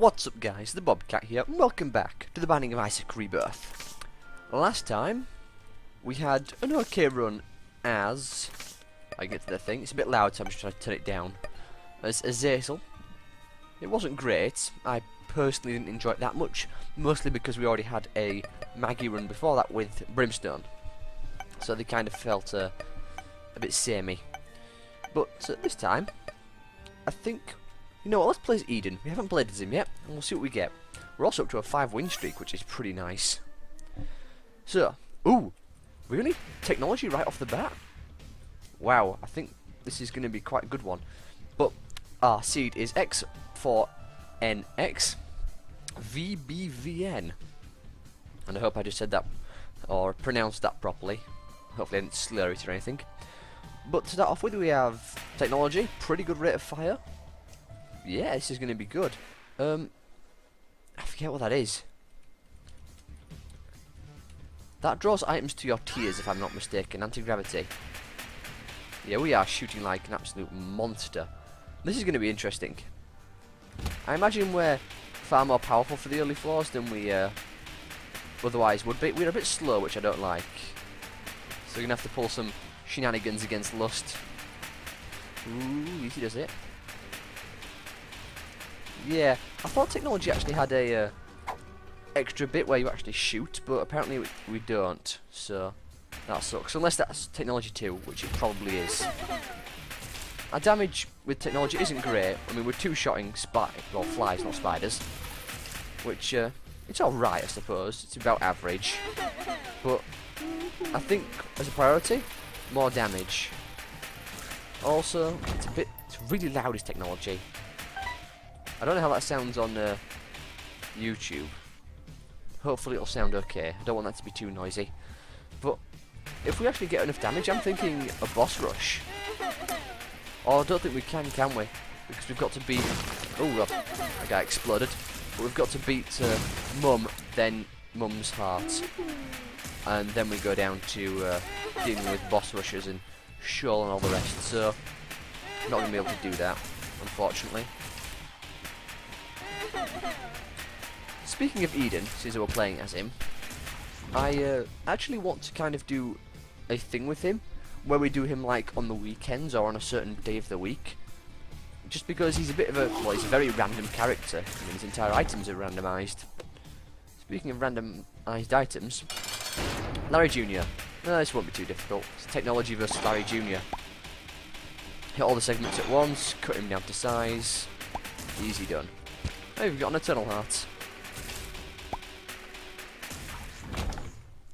What's up guys, the Bobcat here, and welcome back to the Binding of Isaac Rebirth. Last time, we had an okay run as... I get to the thing, it's a bit loud so I'm just trying to turn it down. As Azazel. It wasn't great, I personally didn't enjoy it that much, mostly because we already had a Maggie run before that with Brimstone. So they kind of felt a bit samey. But this time, I think... You know what, let's play as Eden. We haven't played as him yet, and we'll see what we get. We're also up to a 5-win streak, which is pretty nice. So, ooh, really? Technology right off the bat? Wow, I think this is going to be quite a good one. But our seed is X4NX VBVN. And I hope I just said that, or pronounced that properly. Hopefully I didn't slur it or anything. But to start off with, we have technology, pretty good rate of fire. Yeah, this is going to be good. I forget what that is. That draws items to your tiers, if I'm not mistaken. Anti-gravity. Yeah, we are shooting like an absolute monster. This is going to be interesting. I imagine we're far more powerful for the early floors than we otherwise would be. We're a bit slow, which I don't like. So we're going to have to pull some shenanigans against Lust. Ooh, easy does it. Yeah, I thought technology actually had a extra bit where you actually shoot, but apparently we don't, so that sucks. Unless that's technology 2, which it probably is. Our damage with technology isn't great. I mean, we're two-shotting flies, not spiders, which it's alright, I suppose. It's about average, but I think as a priority, more damage. Also, it's really loud, this technology. I don't know how that sounds on YouTube. Hopefully it'll sound okay. I don't want that to be too noisy. But if we actually get enough damage, I'm thinking a boss rush. Oh, I don't think we can we? Because we've got to beat... Oh, that guy exploded. But we've got to beat Mum, then Mum's heart. And then we go down to dealing with boss rushes and Shoal and all the rest. So, I'm not going to be able to do that, unfortunately. Speaking of Eden, since we're playing as him, I actually want to kind of do a thing with him, where we do him like on the weekends or on a certain day of the week. Just because he's a bit of a, well, he's a very random character. I mean, his entire items are randomised. Speaking of randomised items, Larry Jr. No, this won't be too difficult. It's technology versus Larry Jr. Hit all the segments at once, cut him down to size. Easy done. Oh, we've got an Eternal Heart.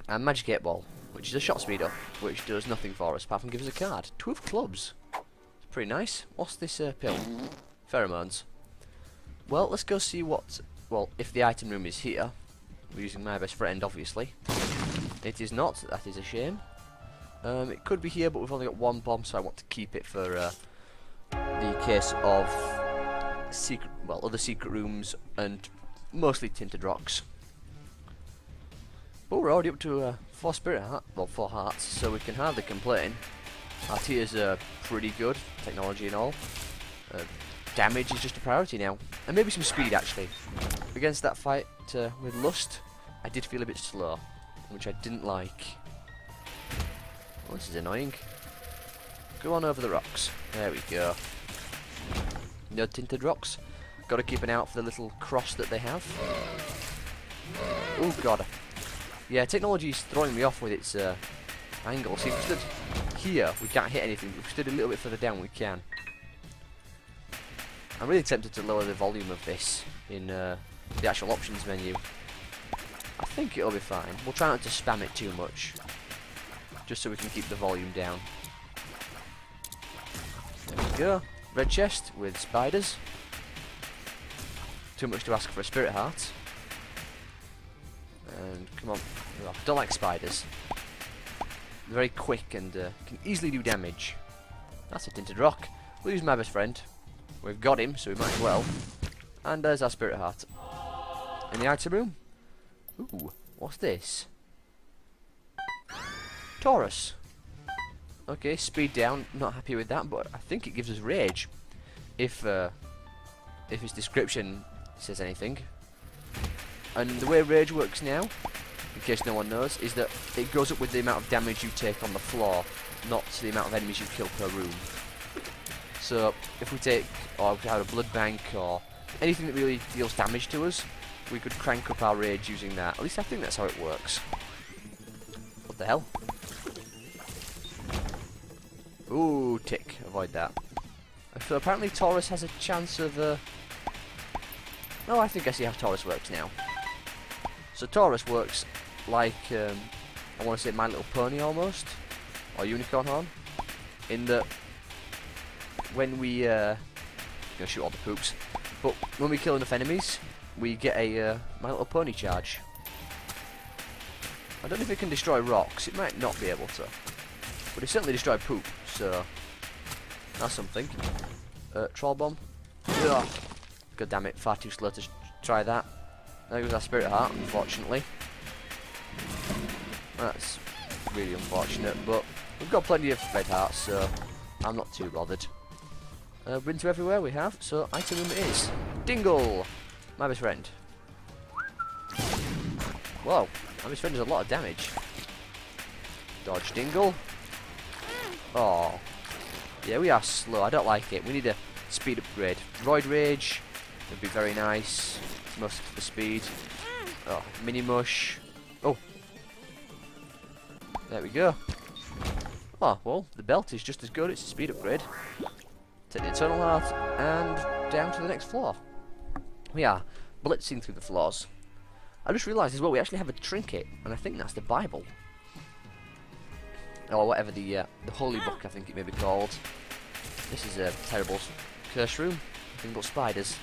And Magic 8 Ball, which is a shot speed up, which does nothing for us apart from give us a card. 2 of clubs. It's pretty nice. What's this pill? Pheromones. Well, let's go see what... Well, if the item room is here. We're using my best friend, obviously. It is not. That is a shame. It could be here, but we've only got 1 bomb, so I want to keep it for the case of other secret rooms and mostly tinted rocks. But we're already up to 4 spirit heart, well, 4 hearts, so we can hardly complain. Our tiers are pretty good, technology and all. Damage is just a priority now, and maybe some speed actually. Against that fight with Lust, I did feel a bit slow, which I didn't like. Well, this is annoying. Go on over the rocks. There we go. No tinted rocks. Got to keep an eye out for the little cross that they have. Oh god. Yeah, technology is throwing me off with its angle. See, if we stood here, we can't hit anything. If we stood a little bit further down, we can. I'm really tempted to lower the volume of this in the actual options menu. I think it'll be fine. We'll try not to spam it too much, just so we can keep the volume down. There we go. Red chest with spiders. Too much to ask for a spirit heart. And come on. Oh, don't like spiders. They're very quick and can easily do damage. That's a tinted rock. We'll use my best friend. We've got him, so we might as well. And there's our spirit heart. In the item room. Ooh, what's this? Taurus. Okay, speed down. Not happy with that, but I think it gives us rage. If his description says anything. And the way rage works now, in case no one knows, is that it goes up with the amount of damage you take on the floor, not the amount of enemies you kill per room. So if we take, or if we had a blood bank or anything that really deals damage to us, we could crank up our rage using that. At least I think that's how it works. What the hell? Ooh, tick. Avoid that. So apparently Taurus has a chance of... Oh, I think I see how Taurus works now. So Taurus works like, I want to say My Little Pony almost, or Unicorn Horn, in that when we, gonna shoot all the poops, but when we kill enough enemies, we get a My Little Pony charge. I don't know if it can destroy rocks, it might not be able to, but it certainly destroyed poop, so that's something. Troll bomb. Ugh. God damn it, far too slow to try that. There goes our Spirit Heart, unfortunately. That's really unfortunate, but we've got plenty of Red Hearts, so I'm not too bothered. Been to everywhere we have, so item room it is. Dingle! My best friend. Whoa, my best friend does a lot of damage. Dodge Dingle. Oh. Yeah, we are slow, I don't like it. We need a speed upgrade. Void Rage would be very nice. It's most for speed. Oh, Mini Mush. Oh. There we go. Oh, well, the belt is just as good, it's a speed upgrade. Take the Eternal Heart and down to the next floor. We are blitzing through the floors. I just realised as well we actually have a trinket, and I think that's the Bible. Or whatever the holy book I think it may be called. This is a terrible curse room. Nothing but spiders.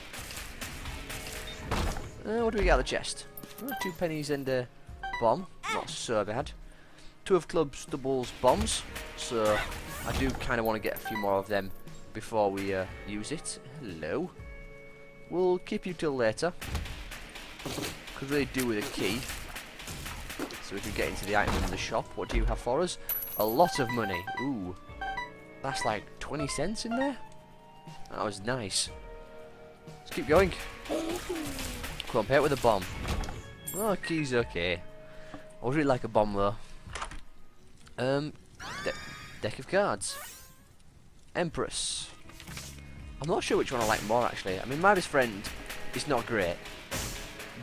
What do we get out of the chest? 2 pennies and a bomb. Not so bad. 2 of clubs, doubles, bombs. So I do kind of want to get a few more of them before we use it. Hello. We'll keep you till later. Could really do with a key. So we could get into the item in the shop. What do you have for us? A lot of money. Ooh. That's like 20 cents in there? That was nice. Let's keep going. Come on, pay it with a bomb. Oh, key's okay. I would really like a bomb though. Deck of cards. Empress. I'm not sure which one I like more actually. I mean, my best friend is not great,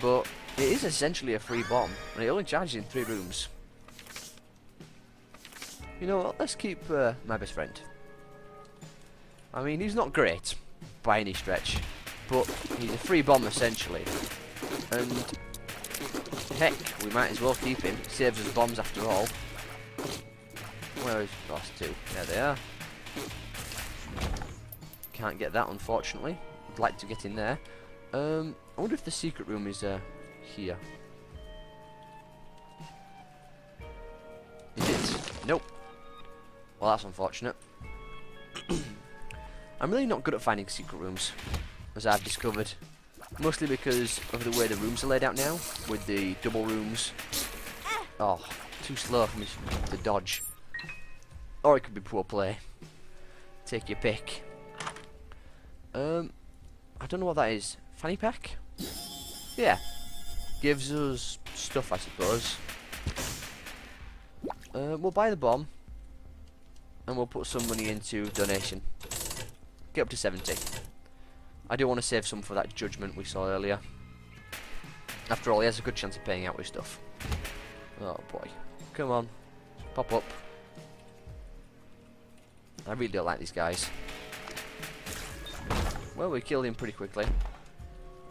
but it is essentially a free bomb, and it only charges in 3 rooms. You know what? Let's keep my best friend. I mean, he's not great by any stretch, but he's a free bomb essentially, and heck, we might as well keep him. Saves us bombs after all. Where is the last 2? There they are. Can't get that unfortunately. I'd like to get in there. I wonder if the secret room is here. Is it? Nope. Well, that's unfortunate. I'm really not good at finding secret rooms, as I've discovered. Mostly because of the way the rooms are laid out now, with the double rooms. Oh, too slow for me to dodge. Or it could be poor play. Take your pick. I don't know what that is. Fanny pack? Yeah. Gives us stuff, I suppose. We'll buy the bomb. And we'll put some money into donation. Get up to 70. I do want to save some for that judgment we saw earlier. After all, he has a good chance of paying out with stuff. Oh boy. Come on. Pop up. I really don't like these guys. Well, we killed him pretty quickly.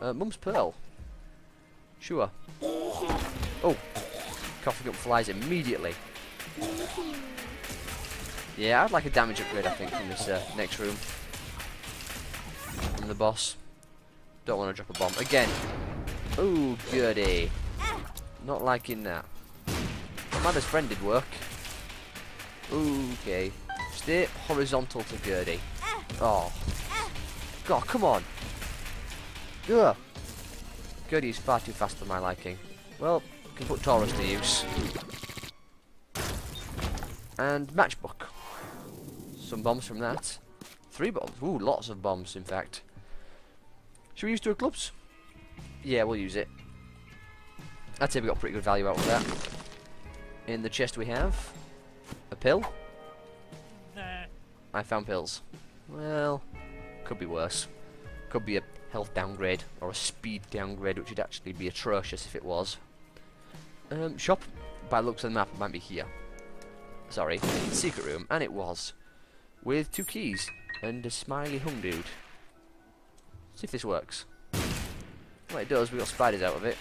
Mum's Pearl. Sure. Oh. Coughing up flies immediately. Yeah, I'd like a damage upgrade, I think, in this next room. From the boss. Don't want to drop a bomb. Again. Ooh, goody. Not liking that. My best friend did work. Okay. Stay horizontal to Gertie. Oh. God, come on. Ugh. Gertie is far too fast for my liking. Well, can put Taurus to use. And matchbook. Some bombs from that. 3 bombs. Ooh, lots of bombs, in fact. Should we use 2 clubs? Yeah, we'll use it. I'd say we got pretty good value out of that. In the chest we have a pill. I found pills. Well, could be worse. Could be a health downgrade or a speed downgrade, which would actually be atrocious if it was. Shop. By the looks of the map, it might be here. Sorry, secret room, and it was. With 2 keys and a smiley hung dude. See if this works. Well, it does. We got spiders out of it.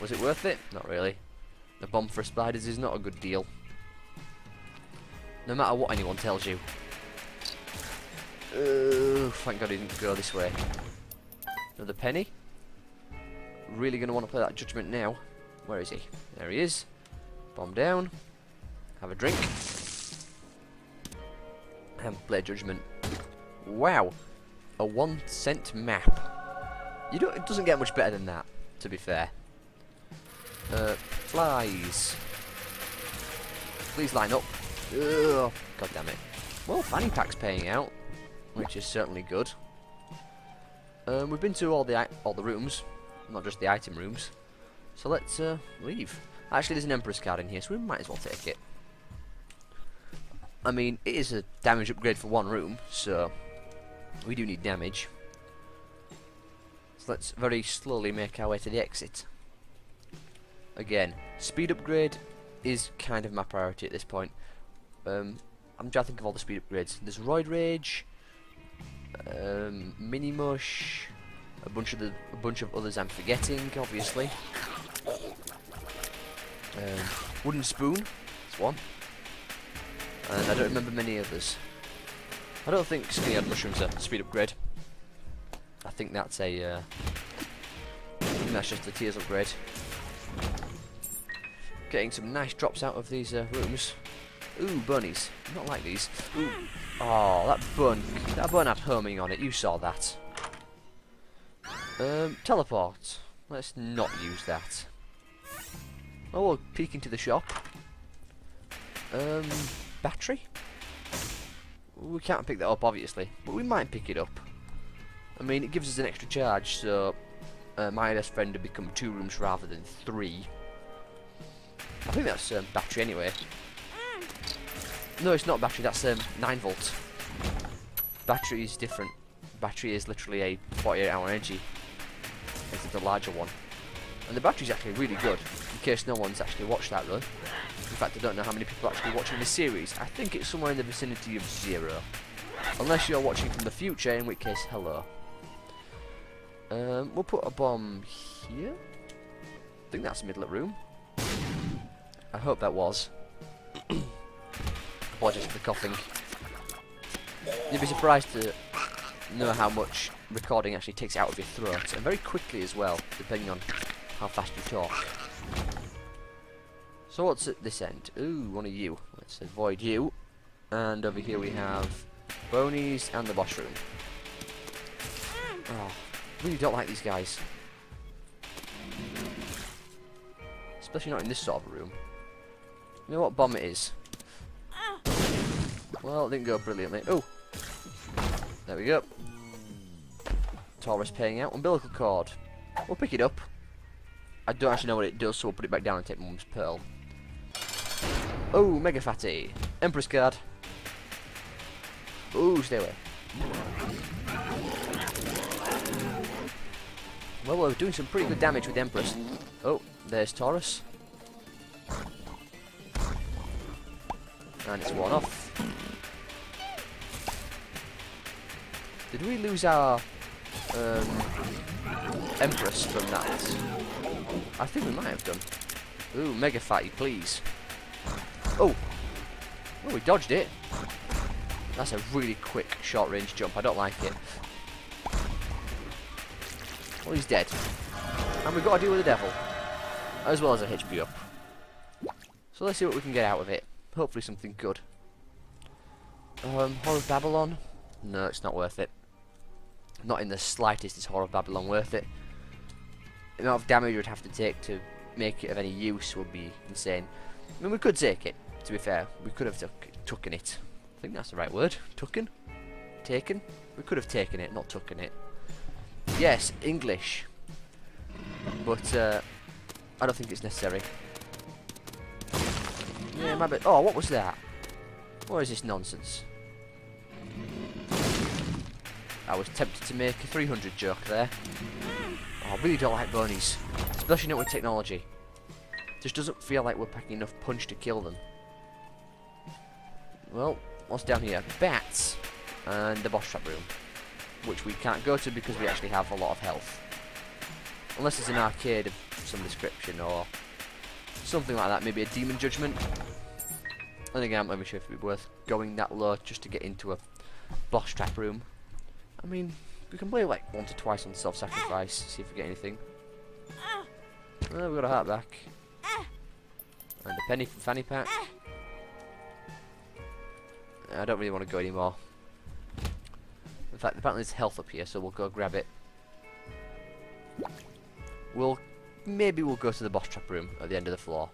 Was it worth it? Not really. The bomb for spiders is not a good deal. No matter what anyone tells you. Thank God he didn't go this way. Another penny. Really going to want to play that judgment now. Where is he? There he is. Bomb down. Have a drink. And play judgment. Wow. A 1 cent map. It doesn't get much better than that, to be fair. Flies. Please line up. Ugh, God damn it. Well, fanny pack's paying out, which is certainly good. We've been to all the rooms, not just the item rooms. So let's leave. Actually, there's an Empress card in here, so we might as well take it. I mean, it is a damage upgrade for 1 room, so we do need damage. So let's very slowly make our way to the exit. Again, speed upgrade is kind of my priority at this point. I'm trying to think of all the speed upgrades. There's Roid Rage, Mini Mush, a bunch of others I'm forgetting, obviously. Wooden Spoon, that's one. And I don't remember many others. I don't think Skinny-Eyed Mushrooms are a speed upgrade. I think that's a that's just a tiers upgrade. Getting some nice drops out of these rooms. Ooh, bunnies. Not like these. Ooh. Oh, that bun had homing on it. You saw that. Teleport. Let's not use that. Oh, we'll peek into the shop. Battery? We can't pick that up, obviously, but we might pick it up. I mean, it gives us an extra charge, so my best friend would become 2 rooms rather than 3. I think that's battery anyway. No, it's not battery, that's 9 volt. Battery is different. Battery is literally a 48-hour energy. It's the larger one. And the battery's actually really good, in case no one's actually watched that run. In fact, I don't know how many people are actually watching this series. I think it's somewhere in the vicinity of 0. Unless you're watching from the future, in which case, hello. We'll put a bomb here. I think that's the middle of the room. I hope that was. Apologies for the coughing. You'd be surprised to know how much recording actually takes out of your throat, and very quickly as well, depending on how fast you talk. So what's at this end? Ooh, one of you. Let's avoid you. And over here we have Bonies and the boss room. Oh, really don't like these guys. Especially not in this sort of room. You know what bomb it is? Well, it didn't go brilliantly. Oh! There we go. Taurus paying out. Umbilical cord. We'll pick it up. I don't actually know what it does, so we'll put it back down and take Mum's Pearl. Oh, Mega Fatty. Empress card. Ooh, stay away. Well, we're doing some pretty good damage with Empress. Oh, there's Taurus. And it's worn off. Did we lose our Empress from that? I think we might have done. Ooh, Mega Fatty, please. Oh! Oh, we dodged it. That's a really quick short-range jump. I don't like it. Well, he's dead. And we've got to deal with the devil. As well as a HP up. So let's see what we can get out of it. Hopefully something good. Horror of Babylon? No, it's not worth it. Not in the slightest is Horror of Babylon worth it. The amount of damage we'd have to take to make it of any use would be insane. I mean, we could take it, to be fair. We could have taken it. I think that's the right word. Tucken? Taken? We could have taken it, not taken it. Yes, English. But I don't think it's necessary. Yeah, my bad. Oh, what was that? What is this nonsense? I was tempted to make a 300 joke there. Oh, I really don't like bunnies, especially not with technology. Just doesn't feel like we're packing enough punch to kill them. Well, what's down here? Bats and the boss trap room, which we can't go to because we actually have a lot of health. Unless it's an arcade of some description or something like that, maybe a demon judgment. And again, I'm not even sure if it'd be worth going that low just to get into a boss trap room. I mean, we can play like once or twice on self-sacrifice, see if we get anything. Oh, we got a heart back. And a penny for fanny pack. I don't really want to go anymore. In fact, apparently there's health up here, so we'll go grab it. Maybe we'll go to the boss trap room at the end of the floor.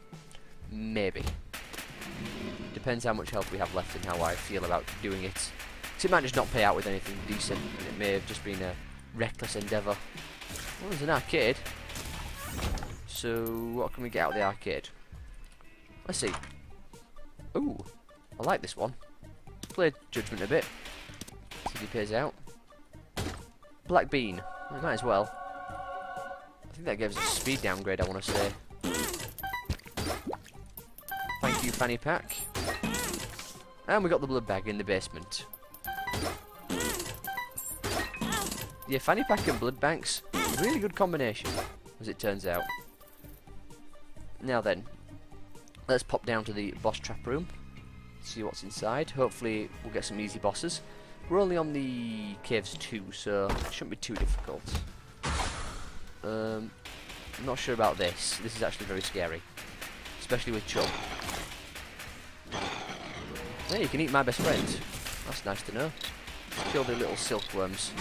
Maybe. Depends how much health we have left and how I feel about doing it. Because it might just not pay out with anything decent, and it may have just been a reckless endeavour. Well, there's an arcade. So, what can we get out of the arcade? Let's see. Ooh, I like this one. Play Judgment a bit. See if he pays out. Black Bean. We might as well. I think that gives us a speed downgrade, I want to say. Thank you, fanny pack. And we got the blood bag in the basement. Yeah, fanny pack and blood banks, really good combination, as it turns out. Now then, let's pop down to the boss trap room, see what's inside. Hopefully we'll get some easy bosses. We're only on the caves 2, so it shouldn't be too difficult. I'm not sure about this. This is actually very scary, especially with Chub. Hey, you can eat my best friend. That's nice to know. Kill the little silkworms.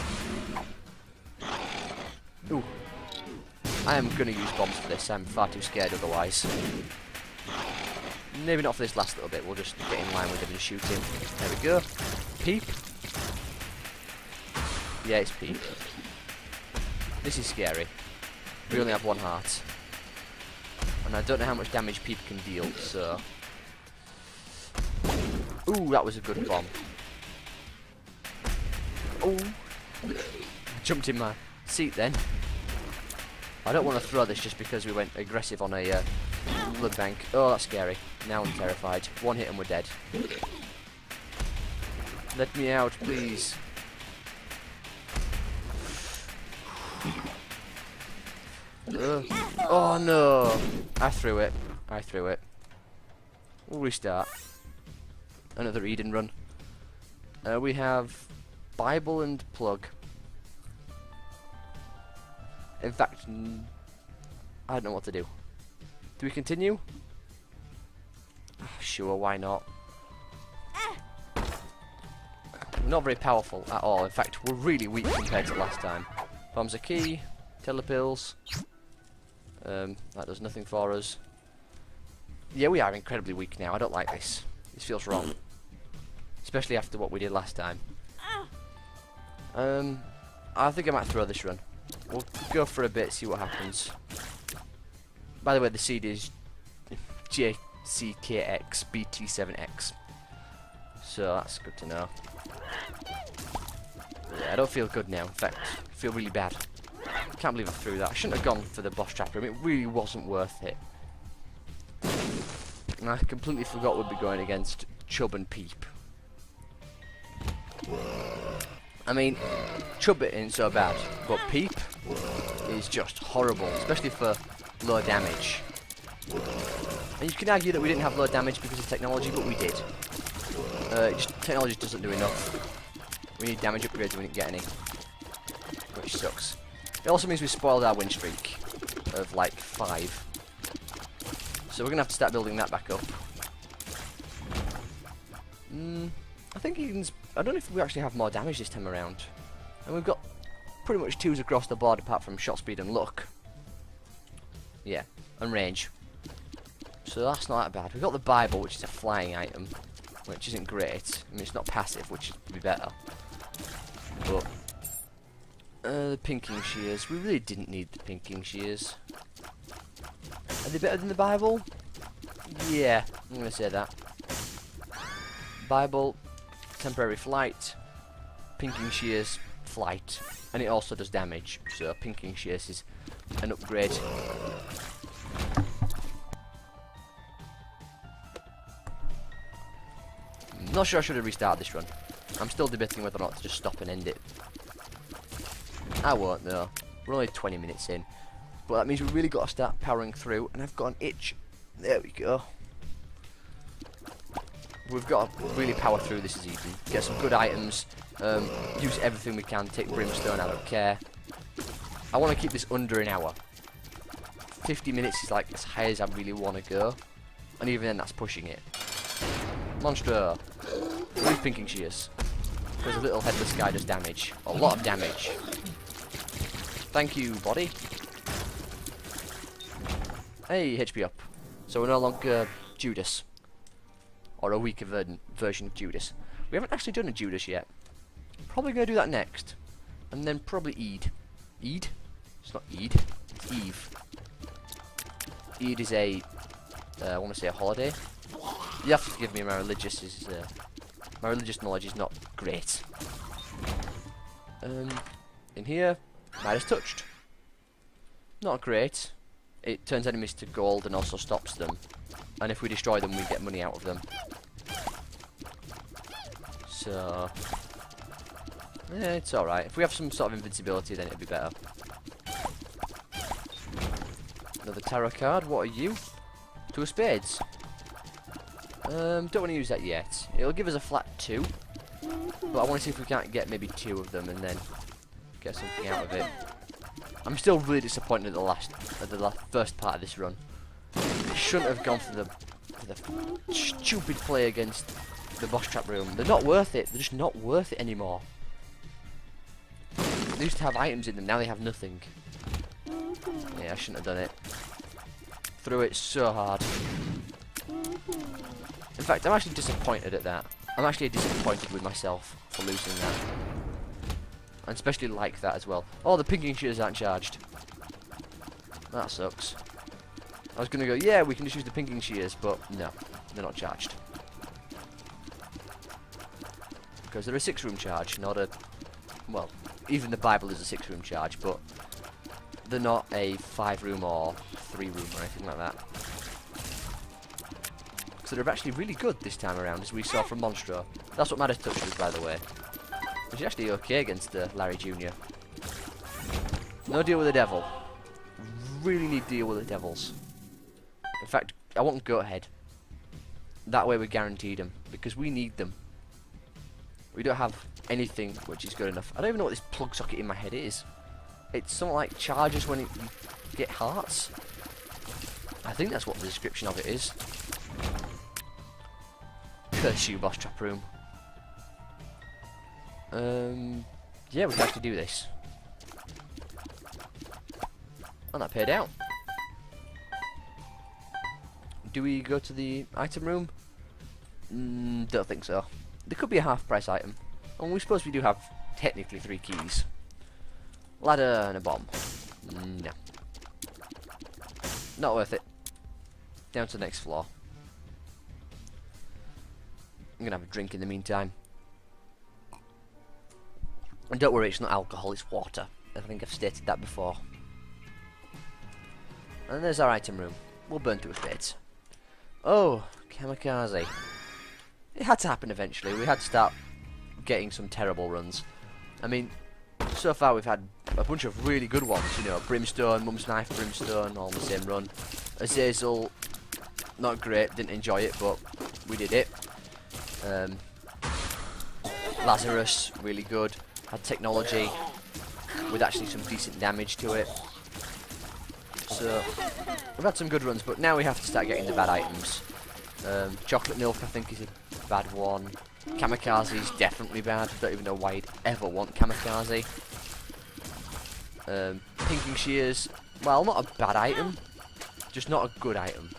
Ooh. I am going to use bombs for this. I'm far too scared otherwise. Maybe not for this last little bit. We'll just get in line with him and shoot him. There we go. Peep. Yeah, it's Peep. This is scary. We only have one heart. And I don't know how much damage Peep can deal, so... Ooh, that was a good bomb. Oh, I jumped in my seat then. I don't want to throw this just because we went aggressive on a blood bank. Oh, that's scary. Now I'm terrified. One hit and we're dead. Let me out, please. Oh no! I threw it. I threw it. We'll restart. Another Eden run. We have Bible and plug. In fact, I don't know what to do. Do we continue? Sure, why not? We're not very powerful at all. In fact, we're really weak compared to last time. Bombs are key. Telepills. That does nothing for us. Yeah, we are incredibly weak now. I don't like this. This feels wrong. Especially after what we did last time. I think I might throw this run. We'll go for a bit, see what happens. By the way, the seed is JCKX BT7X. So that's good to know. Yeah, I don't feel good now. In fact, I feel really bad. I can't believe I threw that. I shouldn't have gone for the boss trap room. It really wasn't worth it. And I completely forgot we'd be going against Chub and Peep. I mean, Chub ain't so bad, but Peep is just horrible, especially for low damage. And you can argue that we didn't have low damage because of technology, but we did. Technology doesn't do enough. We need damage upgrades and we didn't get any, which sucks. It also means we spoiled our win streak of like 5. So we're gonna have to start building that back up. I think Eden's... I don't know if we actually have more damage this time around. And we've got pretty much 2s across the board apart from shot speed and luck. Yeah, and range. So that's not that bad. We've got the Bible, which is a flying item, which isn't great. I mean, it's not passive, which would be better. But... the pinking shears. We really didn't need the pinking shears. Are they better than the Bible? Yeah, I'm going to say that. Bible, temporary flight, pinking shears, flight, and it also does damage, so pinking shears is an upgrade. Not sure I should have restarted this run. I'm still debating whether or not to just stop and end it. I won't though. We're only 20 minutes in. But that means we've really got to start powering through, and I've got an itch. There we go. We've got to really power through this as evening. Get some good items. Use everything we can. Take brimstone, I don't care. I want to keep this under an hour. 50 minutes is like as high as I really want to go. And even then that's pushing it. Monster. With pinking shears. Because a little headless guy does damage. A lot of damage. Thank you, body. Hey, HP up. So we're no longer Judas. Or a weaker version of Judas. We haven't actually done a Judas yet. Probably going to do that next. And then probably Eid. Eid? It's not Eid. It's Eve. Eid is a... I want to say a holiday. You have to forgive me, my religious knowledge is not great. In here, Midas touched. Not great. It turns enemies to gold and also stops them. And if we destroy them, we get money out of them. So... yeah, it's alright. If we have some sort of invincibility, then it'll be better. Another tarot card. What are you? Two of spades. Don't want to use that yet. It'll give us a flat 2. But I want to see if we can't get maybe 2 of them and then get something out of it. I'm still really disappointed at the first part of this run. I shouldn't have gone for the stupid play against the boss trap room. They're not worth it. They're just not worth it anymore. They used to have items in them, now they have nothing. Yeah, I shouldn't have done it. Threw it so hard. In fact, I'm actually disappointed at that. I'm actually disappointed with myself for losing that. And especially like that as well. Oh, the pinking shears aren't charged. That sucks. I was going to go, yeah, we can just use the pinking shears, but no, they're not charged. Because they're a 6-room charge, not a... well, even the Bible is a 6-room charge, but they're not a 5-room or 3-room or anything like that. So they're actually really good this time around, as we saw from Monstro. That's what Midas Touch was, by the way. Which is actually okay against Larry Jr. No deal with the devil. Really need to deal with the devils. In fact, I want Goat Head. That way we're guaranteed them, because we need them. We don't have anything which is good enough. I don't even know what this plug socket in my head is. It's something like charges when you get hearts. I think that's what the description of it is. Curse you, boss trap room. Yeah, we can actually do this. And that paid out. Do we go to the item room? Don't think so. There could be a half-price item. And we suppose we do have technically 3 keys. Ladder and a bomb. No. Not worth it. Down to the next floor. I'm gonna have a drink in the meantime. And don't worry, it's not alcohol, it's water. I think I've stated that before. And there's our item room. We'll burn through spades. Oh, kamikaze. It had to happen eventually. We had to start getting some terrible runs. I mean, so far we've had a bunch of really good ones, you know, Brimstone, Mum's Knife, Brimstone, all in the same run. Azazel, not great, didn't enjoy it, but we did it. Lazarus, really good. Had technology with actually some decent damage to it. So, we've had some good runs, but now we have to start getting the bad items. Chocolate milk, I think, is a bad one. Kamikaze is definitely bad. I don't even know why you'd ever want kamikaze. Pinking shears, well, not a bad item, just not a good item.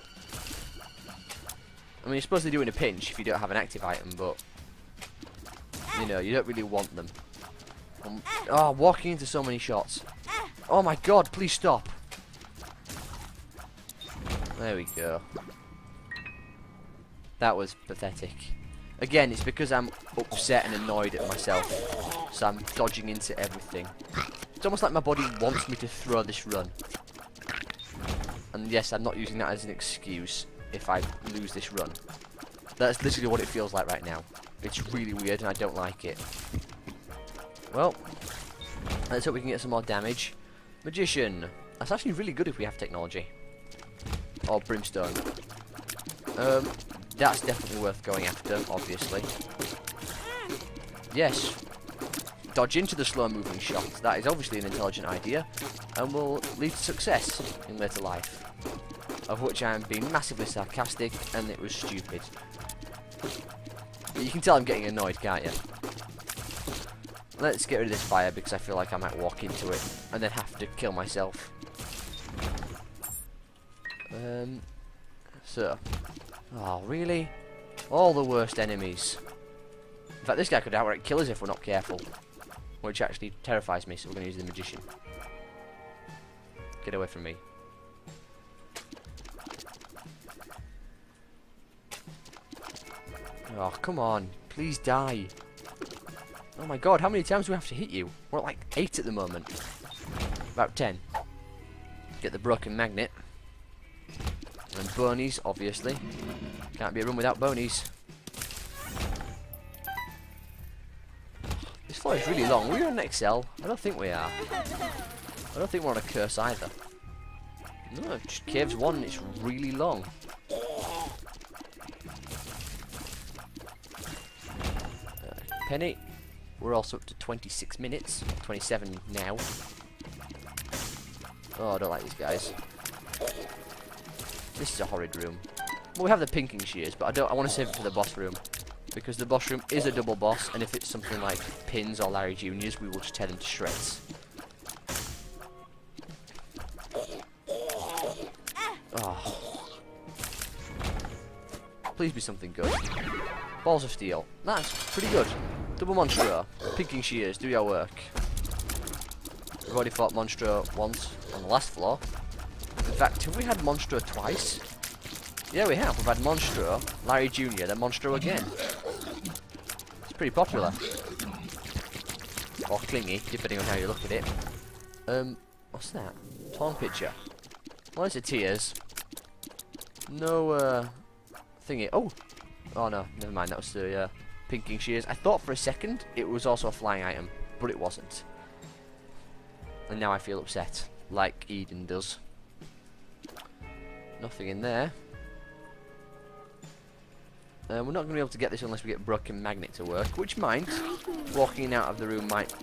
I mean, you're supposed to do in a pinch if you don't have an active item, but you know, you don't really want them. Oh, walking into so many shots. Oh my god, please stop. There we go. That was pathetic. Again, it's because I'm upset and annoyed at myself, so I'm dodging into everything. It's almost like my body wants me to throw this run. And yes, I'm not using that as an excuse if I lose this run. That's literally what it feels like right now. It's really weird and I don't like it. Well, let's hope we can get some more damage. Magician. That's actually really good if we have technology. Or brimstone. That's definitely worth going after, obviously. Yes. Dodge into the slow-moving shots. That is obviously an intelligent idea, and will lead to success in later life. Of which I am being massively sarcastic, and it was stupid. But you can tell I'm getting annoyed, can't you? Let's get rid of this fire, because I feel like I might walk into it, and then have to kill myself. So... Oh, really? All the worst enemies. In fact, this guy could outright kill us if we're not careful. Which actually terrifies me, so we're going to use the Magician. Get away from me. Oh, come on. Please die. Oh my god, how many times do we have to hit you? We're at like 8 at the moment. About 10. Get the broken magnet. And bonies, obviously. Can't be a run without bonies. This floor is really long. We're on an XL? I don't think we are. I don't think we're on a curse either. No, just caves 1, it's really long. Penny. We're also up to 26 minutes. 27 now. Oh, I don't like these guys. This is a horrid room. Well, we have the pinking shears, but I want to save it for the boss room. Because the boss room is a double boss, and if it's something like Pins or Larry Juniors, we will just tear them to shreds. Oh. Please be something good. Balls of Steel. That's pretty good. Double Monstro. Pinking shears, do your work. We've already fought Monstro once on the last floor. In fact, have we had Monstro twice? Yeah, we have. We've had Monstro, Larry Jr., then Monstro again. It's pretty popular. Or clingy, depending on how you look at it. What's that? Torn picture. Well, it's a tears. No, thingy. Oh! Oh no, never mind. That was the, pinking shears. I thought for a second it was also a flying item, but it wasn't. And now I feel upset, like Eden does. Nothing in there. We're not going to be able to get this unless we get broken magnet to work, which might, walking out of the room might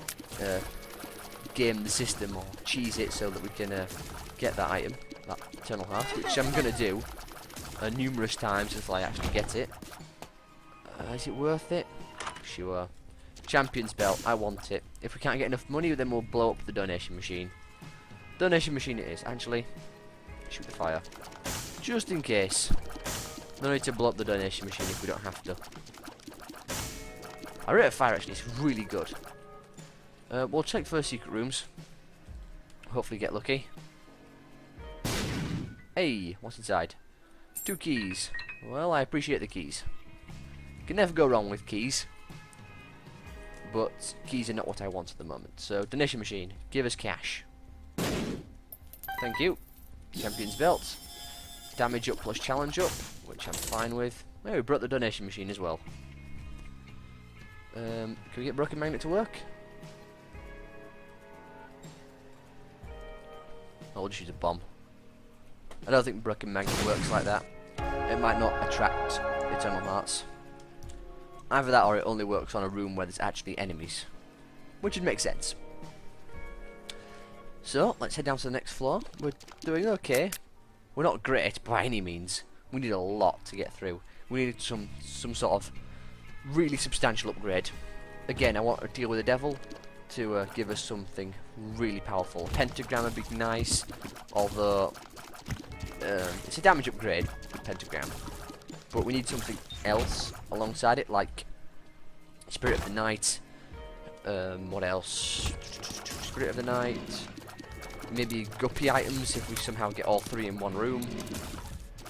game the system or cheese it so that we can get that item, that Eternal Heart, which I'm going to do numerous times until I actually get it. Is it worth it? Sure. Champion's Belt, I want it. If we can't get enough money, then we'll blow up the donation machine. Donation machine it is. Actually, shoot the fire. Just in case. No need to blow up the donation machine if we don't have to. Our rate of fire actually is really good. We'll check for secret rooms. Hopefully get lucky. Hey, what's inside? 2 keys. Well, I appreciate the keys. Can never go wrong with keys. But keys are not what I want at the moment. So, donation machine, give us cash. Thank you. Champion's Belt. Damage up plus challenge up, which I'm fine with. Oh, we brought the donation machine as well. Can we get broken magnet to work? I'll just use a bomb. I don't think broken magnet works like that. It might not attract Eternal Hearts. Either that or it only works on a room where there's actually enemies. Which would make sense. So, let's head down to the next floor. We're doing okay. We're not great by any means. We need a lot to get through. We needed some sort of really substantial upgrade. Again, I want to deal with the devil to give us something really powerful. Pentagram would be nice, although it's a damage upgrade, Pentagram. But we need something else alongside it, like Spirit of the Night. What else? Spirit of the Night. Maybe guppy items if we somehow get all 3 in one room.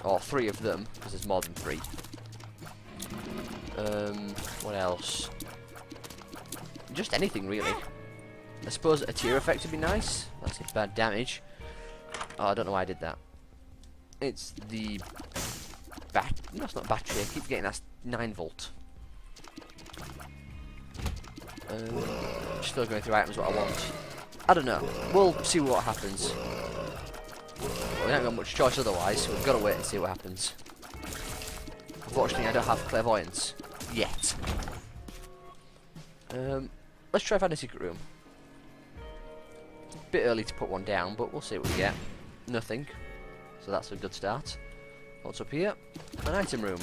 Or 3 of them, because there's more than 3. What else? Just anything, really. I suppose a tear effect would be nice. That's a bad damage. Oh, I don't know why I did that. It's the... No, it's not battery. I keep getting that 9 volt. Still going through items what I want. I don't know. We'll see what happens. Well, we haven't got much choice otherwise, so we've got to wait and see what happens. Unfortunately, I don't have clairvoyance yet. Let's try find a secret room. Bit early to put one down, but we'll see what we get. Nothing. So that's a good start. What's up here? An item room.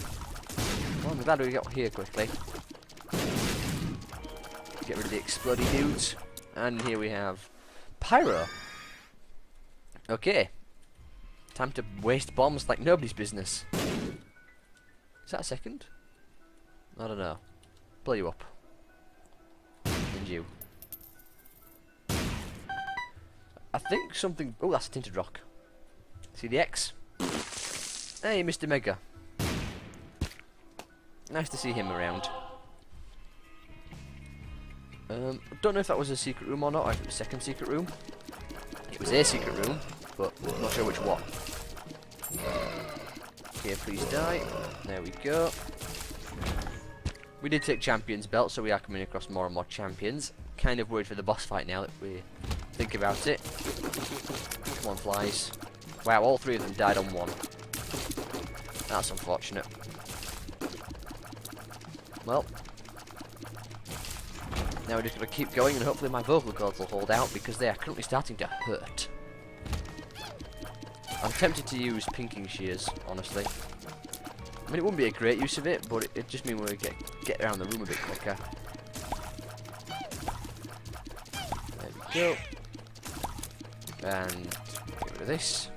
Well, I'm glad we got here quickly. Get rid of the explodey dudes. And here we have Pyro. Okay. Time to waste bombs like nobody's business. Is that a second? I don't know. Blow you up. And you. I think something... Oh, that's a tinted rock. See the X? Hey, Mr. Mega. Nice to see him around. Don't know if that was a secret room or not, or if it was a second secret room. It was a secret room, but I'm not sure which one. Okay, please die. There we go. We did take Champion's Belt, so we are coming across more and more champions. Kind of worried for the boss fight now that we think about it. Come on, flies. Wow, all 3 of them died on 1. That's unfortunate. Well, now we're just going to keep going and hopefully my vocal cords will hold out because they are currently starting to hurt. I'm tempted to use pinking shears, honestly. I mean, it wouldn't be a great use of it, but it just means we get around the room a bit quicker. There we go. And get rid of this.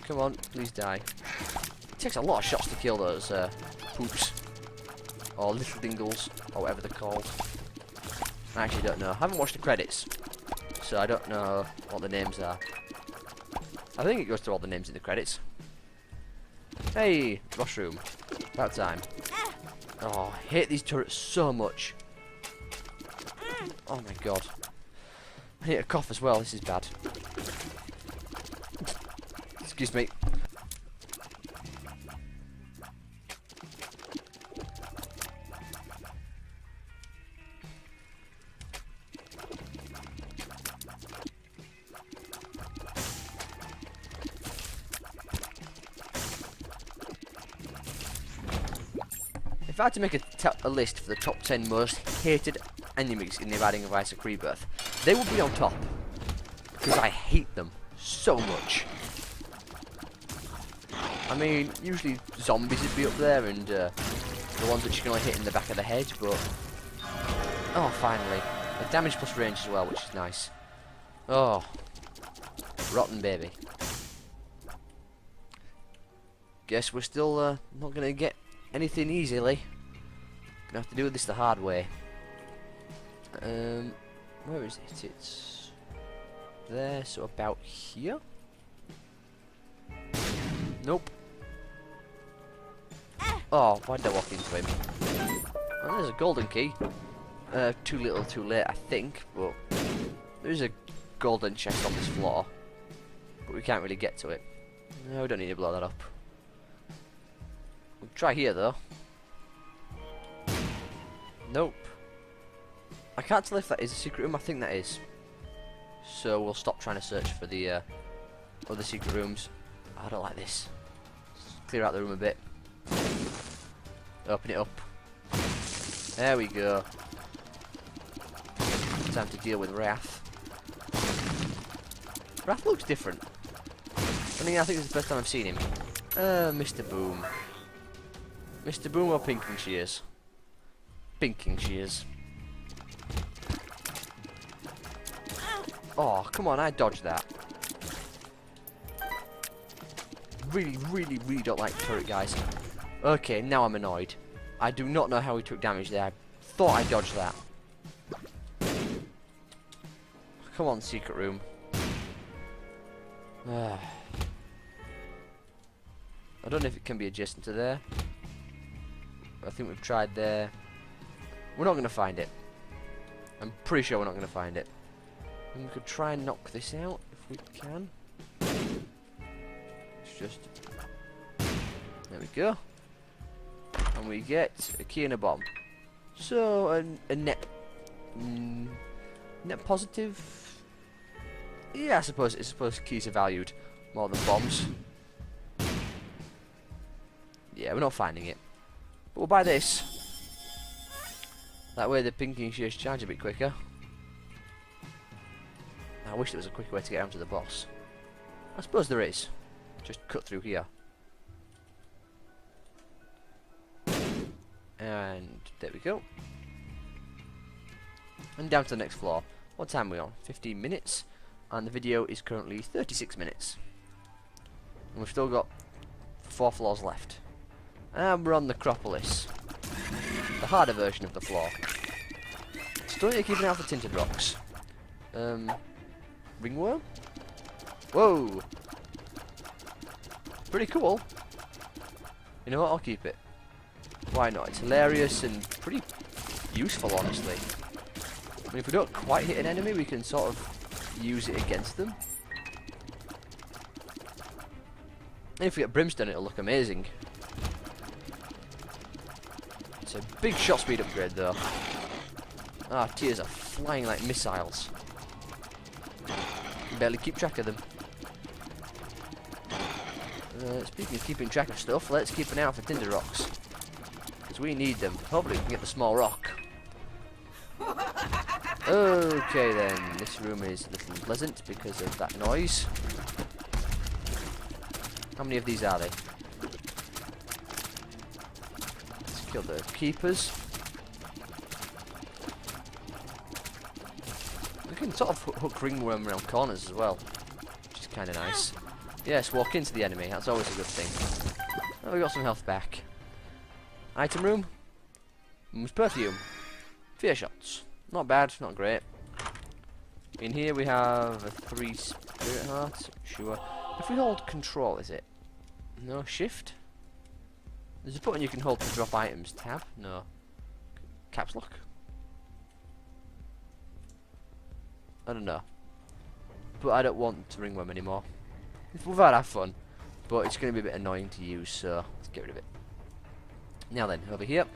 Come on, please die. It takes a lot of shots to kill those poops. Or little dingles, or whatever they're called. I actually don't know. I haven't watched the credits, so I don't know what the names are. I think it goes through all the names in the credits. Hey, mushroom. About time. Oh, I hate these turrets so much. Oh my god. I need a cough as well, this is bad. Excuse me. If I had to make a list for the top 10 most hated enemies in the Binding of Isaac Rebirth, they would be on top. Because I hate them so much. I mean, usually zombies would be up there and the ones that you can only hit in the back of the head, but... Oh, finally. A damage plus range as well, which is nice. Oh. Rotten baby. Guess we're still not going to get anything easily. Gonna have to do this the hard way. Where is it? It's there, so about here? Nope. Oh, why did I walk into him? Oh, there's a golden key. Too little, too late, I think, but there's a golden chest on this floor. But we can't really get to it. No, we don't need to blow that up. We'll try here, though. Nope. I can't tell if that is a secret room. I think that is. So we'll stop trying to search for the other secret rooms. I don't like this. Let's clear out the room a bit. Open it up. There we go. Time to deal with Wrath. Wrath looks different. I mean, I think it's the first time I've seen him. Mr. Boom. Mr. Boom or Pinking Shears? Pinking Shears. Oh, come on, I dodged that. Really, really, really don't like turret guys. Okay, now I'm annoyed. I do not know how he took damage there. I thought I dodged that. Come on, secret room. I don't know if it can be adjacent to there. I think we've tried there. We're not going to find it. I'm pretty sure we're not going to find it. And we could try and knock this out if we can. It's just... There we go. And we get a key and a bomb. So, a net... net positive? Yeah, I suppose keys are valued more than bombs. Yeah, we're not finding it. But we'll buy this. That way the ping shares charge a bit quicker. I wish there was a quicker way to get down to the boss. I suppose there is. Just cut through here. And there we go. And down to the next floor. What time are we on? 15 minutes. And the video is currently 36 minutes. And we've still got 4 floors left. And we're on the Necropolis. The harder version of the floor. Still need to keep an eye out for tinted rocks. Ringworm? Whoa! Pretty cool. You know what? I'll keep it. Why not? It's hilarious and pretty useful, honestly. I mean, if we don't quite hit an enemy, we can sort of use it against them. And if we get Brimstone, it'll look amazing. It's a big shot speed upgrade, though. Ah, tears are flying like missiles. Can barely keep track of them. Speaking of keeping track of stuff, let's keep an eye out for tinder rocks. Because we need them. Hopefully we can get the small rock. Okay then, this room is a little unpleasant because of that noise. How many of these are there? Let's kill the keepers. We can sort of hook ringworm around corners as well, which is kind of nice. Yes, walk into the enemy, that's always a good thing. Oh, we got some health back. Item room. Mum's perfume. Fear shots. Not bad, not great. In here we have a 3 spirit heart. Sure. If we hold control, is it? No, shift? There's a button you can hold to drop items. Tab? No. Caps lock? I don't know. But I don't want to ringworm anymore. We've had our fun, but it's going to be a bit annoying to use, so let's get rid of it. Now then, over here.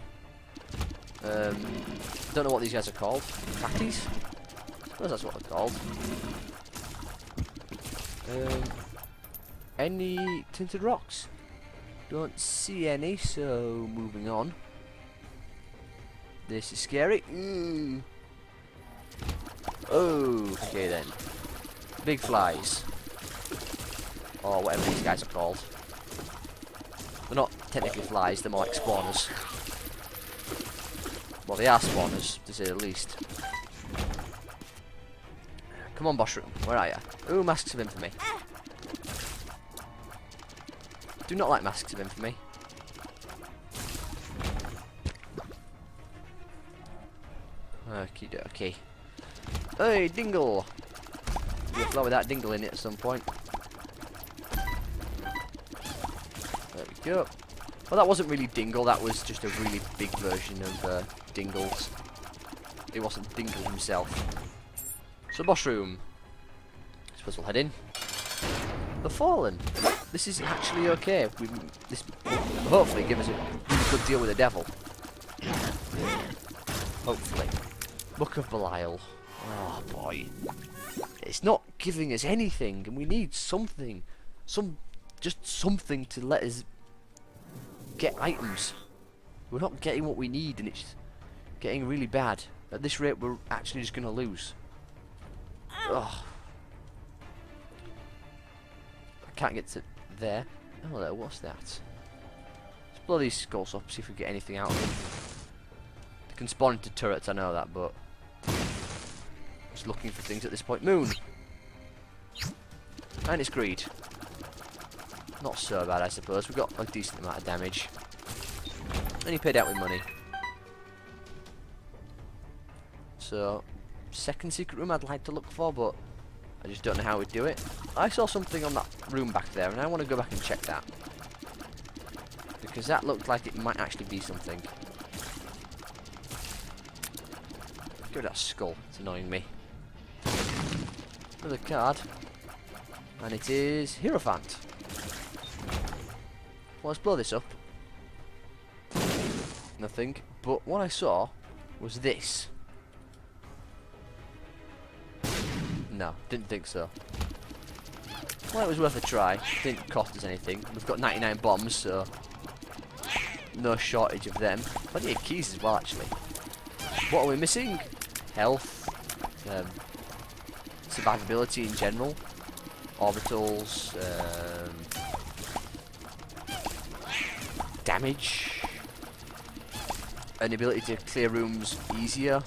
Don't know what these guys are called. Fatties? I suppose that's what they're called. Any tinted rocks? Don't see any, so moving on. This is scary. Okay then. Big flies. Or whatever these guys are called. They're not technically flies, they're more like spawners. Well, they are spawners, to say the least. Come on, boss room. Where are you? Ooh, masks of infamy. Do not like masks of infamy. Okie dokie. Hey, dingle! You'll flow with that dingle in it at some point. There we go. Well, that wasn't really Dingle, that was just a really big version of Dingles. It wasn't Dingle himself. So, boss room. I suppose we'll head in. The Fallen. This is actually okay. This will hopefully give us a really good deal with the devil. Hopefully. Book of Belial. Oh boy. It's not giving us anything, and we need something. Just something to let us get items. We're not getting what we need, and it's getting really bad. At this rate, we're actually just gonna lose. Ugh. I can't get to there. Hello, what's that? Let's blow these skulls up, see if we get anything out of them. They can spawn into turrets, I know that, but just looking for things at this point. Moon! And it's greed. Not so bad, I suppose. We've got a decent amount of damage. And he paid out with money. So, second secret room I'd like to look for, but I I just don't know how we do it. I saw something on that room back there, and I want to go back and check that. Because that looked like it might actually be something. Give that skull. It's annoying me. Another card. And it is Hierophant. Well, let's blow this up. Nothing. But what I saw was this. No, didn't think so. Well, it was worth a try. Didn't cost us anything. We've got 99 bombs, so no shortage of them. Plenty of keys as well, actually. What are we missing? Health, survivability in general, orbitals, damage, an ability to clear rooms easier.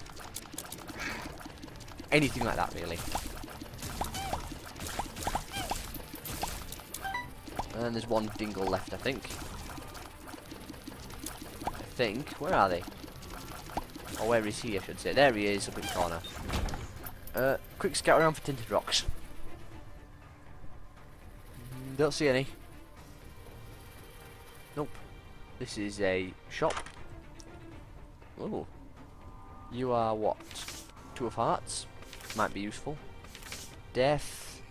Anything like that, really. And there's one dingle left, I think. Where are they? Or where is he, I should say. There he is, up in the corner. Quick scout around for tinted rocks. Don't see any. Nope. This is a shop. Oh. You are what? Two of Hearts. Might be useful. Death.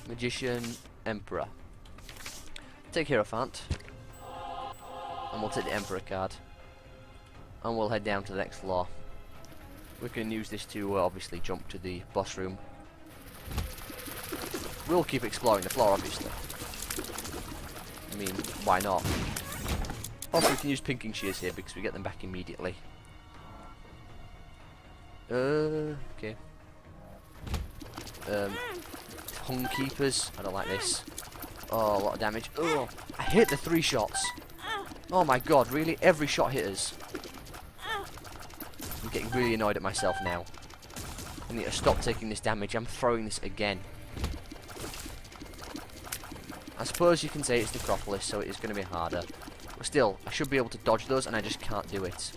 Magician. Emperor. Take Hierophant. And we'll take the Emperor card. And we'll head down to the next floor. We can use this to obviously jump to the boss room. We'll keep exploring the floor, obviously. I mean, why not? Also, we can use pinking shears here because we get them back immediately. Okay. Tongue Keepers. I don't like this. Oh, a lot of damage. Oh, I hit the 3 shots. Oh my god, really? Every shot hit us. I'm getting really annoyed at myself now. I need to stop taking this damage. I'm throwing this again. I suppose you can say it's Necropolis, so it is going to be harder. But still, I should be able to dodge those, and I just can't do it.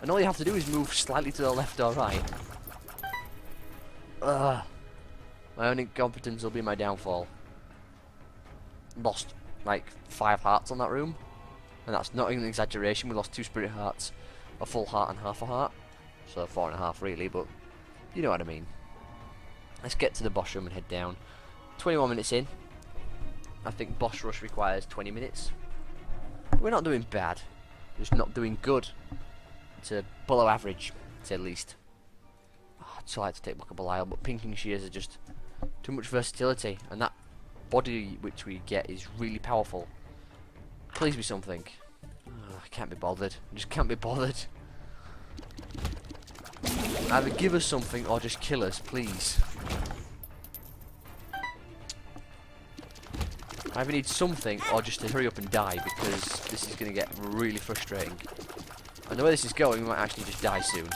And all you have to do is move slightly to the left or right. Ugh. My own incompetence will be my downfall. Lost, like, 5 hearts on that room. And that's not even an exaggeration. We lost 2 spirit hearts, a full heart and half a heart. So 4.5 really, but you know what I mean. Let's get to the boss room and head down. 21 minutes in. I think boss rush requires 20 minutes. We're not doing bad. Just not doing good. It's below average, to say the least. Oh, I'd so like to take back a Belial, but pinking shears are just too much versatility. And that body which we get is really powerful. Please be something. Oh, I can't be bothered. I just can't be bothered. Either give us something or just kill us, please. I either need something or just to hurry up and die, because this is going to get really frustrating. And the way this is going, we might actually just die soon.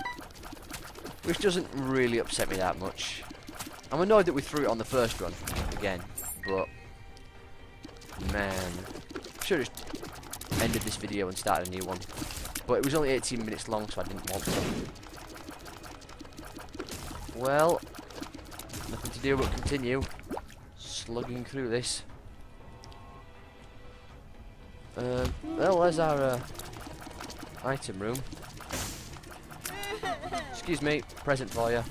Which doesn't really upset me that much. I'm annoyed that we threw it on the first run again, but man, should have just ended this video and started a new one. But it was only 18 minutes long, so I didn't want to. Well, nothing to do but continue slugging through this. Well, there's our item room. Excuse me, present for you.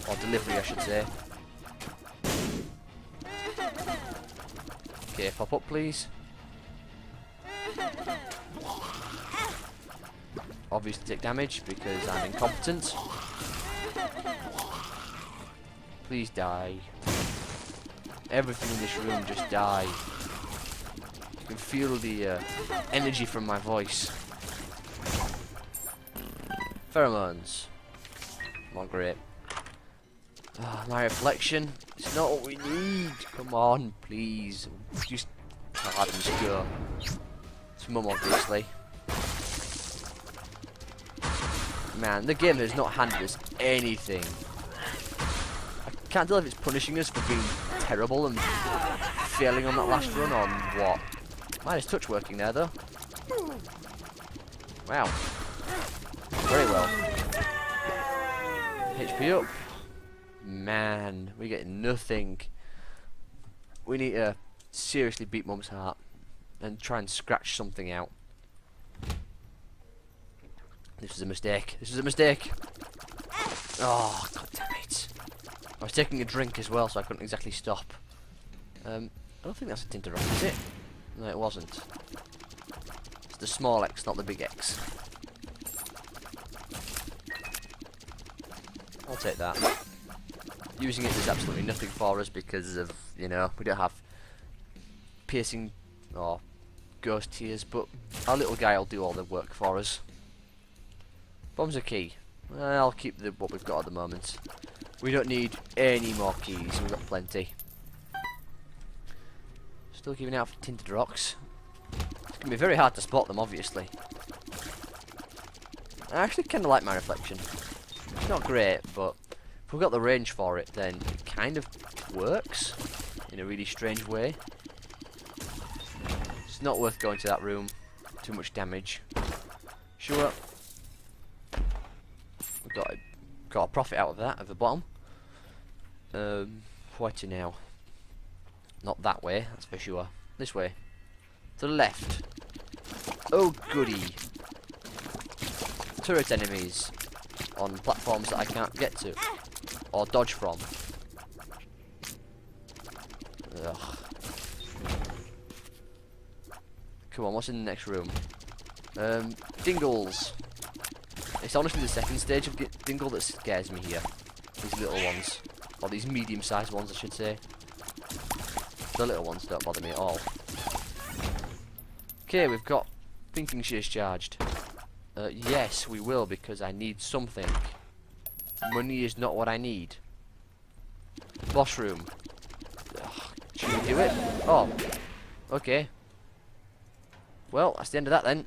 Or delivery, I should say. Okay, pop up, please. Obviously take damage because I'm incompetent. Please die. Everything in this room just die. You can feel the energy from my voice. Pheromones. Not great. Oh, my reflection. It's not what we need. Come on, please. Just card and just go. It's Mum, obviously. Man, the game has not handed us anything. I can't tell if it's punishing us for being terrible and failing on that last run or what. Minus touch working there, though. Wow. Very well. HP up. Man, we get nothing. We need to seriously beat Mum's heart and try and scratch something out. This was a mistake. This was a mistake. Oh, god damn it. I was taking a drink as well, so I couldn't exactly stop. I don't think that's a tinted rock, is it? No, it wasn't. It's the small X, not the big X. I'll take that. Using it does absolutely nothing for us because of, you know, we don't have piercing or ghost tears, but our little guy will do all the work for us. Bombs are key. I'll keep what we've got at the moment. We don't need any more keys, we've got plenty. Still keeping out for tinted rocks. It's going to be very hard to spot them, obviously. I actually kind of like my reflection. It's not great, but if we've got the range for it, then it kind of works in a really strange way. It's not worth going to that room. Too much damage. Sure. We've got a profit out of that, at the bottom. What to now? Not that way, that's for sure. This way. To the left. Oh goody. Turret enemies on platforms that I can't get to. Or dodge from. Ugh. Come on, what's in the next room? Dingles. It's honestly the second stage of Dingle that scares me here. These little ones. Or these medium-sized ones, I should say. The little ones don't bother me at all. Okay, we've got thinking shears charged. Yes, we will, because I need something. Money is not what I need. Boss room. Ugh, should we do it? Oh, okay. Well, that's the end of that then.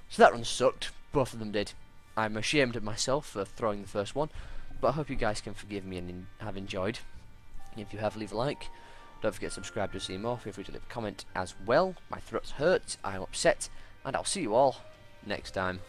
So that run sucked. Both of them did. I'm ashamed of myself for throwing the first one, but I hope you guys can forgive me and have enjoyed. If you have, leave a like. Don't forget to subscribe to see more. Feel free to leave a comment as well. My throat hurts, I'm upset, and I'll see you all next time.